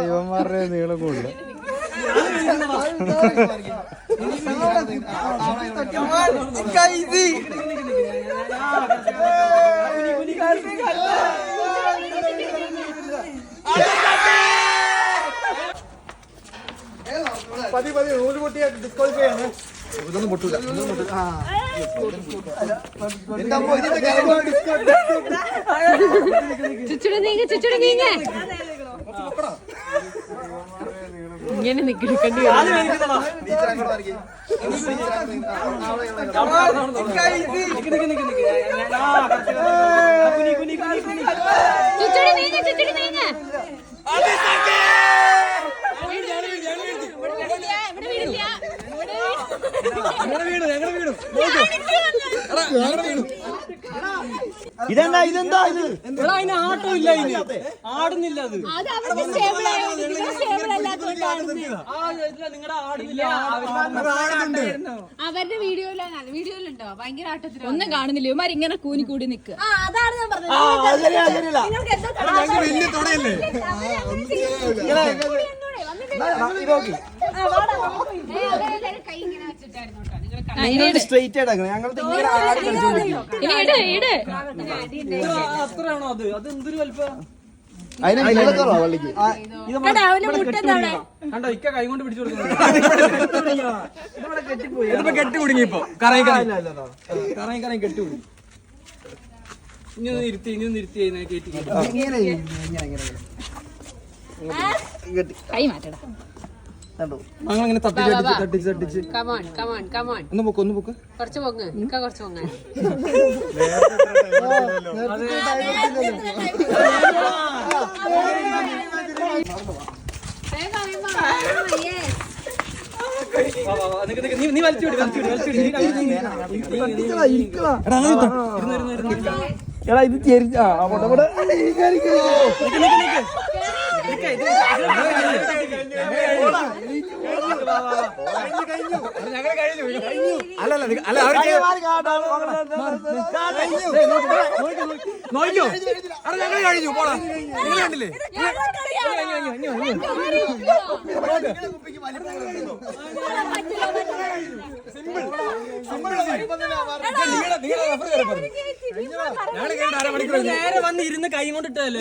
യുവന്മാരുടെ നീളം കൂടുതൽ. ഇതൊന്നും പൊട്ടൂല. ഇങ്ങനെ നിൽക്കേണ്ടി ഇതെന്താ ഇതെന്താ ഇത്? അതിന് ആട്ടം ഇല്ല, ആടുന്നില്ല. അത് നിങ്ങളുടെ ആടുന്നില്ല. അവരുടെ വീഡിയോയിലുണ്ടോ ഭയങ്കര ആട്ടത്തിൽ ഒന്നും കാണുന്നില്ല. ഇവന്മാർ ഇങ്ങനെ കൂനി കൂടി നിൽക്കുക. അതാണ് ഞാൻ പറഞ്ഞത്. അത്രയാണോ അത്? അത് എന്തൊരു വലുപ്പം. കണ്ടോ, ഇക്ക കൈ കൊണ്ട് പിടിച്ചു കൊടുക്കുന്നു. കെട്ടി കുടുങ്ങി. ഇപ്പൊ കറങ്ങി കെട്ടി കുടുങ്ങി. ഇനി ഒന്ന് ഇരുത്തി കയറ്റി കൈ മാറ്റടാ. ഞങ്ങളിങ്ങനെ തട്ടിച്ച് ഒന്ന് പൊക്ക് കുറച്ച് പൊങ്ങ്. നിക്ക കുറച്ച് പൊങ്ങ. നീ വലിച്ചു എടാ ഇത് ചെരിഞ്ഞാ നോക്കിയോ? ഞങ്ങൾ കഴിഞ്ഞു. പോടാ, നിങ്ങൾ കണ്ടില്ലേ? നേരെ വന്ന് ഇരുന്ന് കൈ കൊണ്ടിട്ടല്ലേ.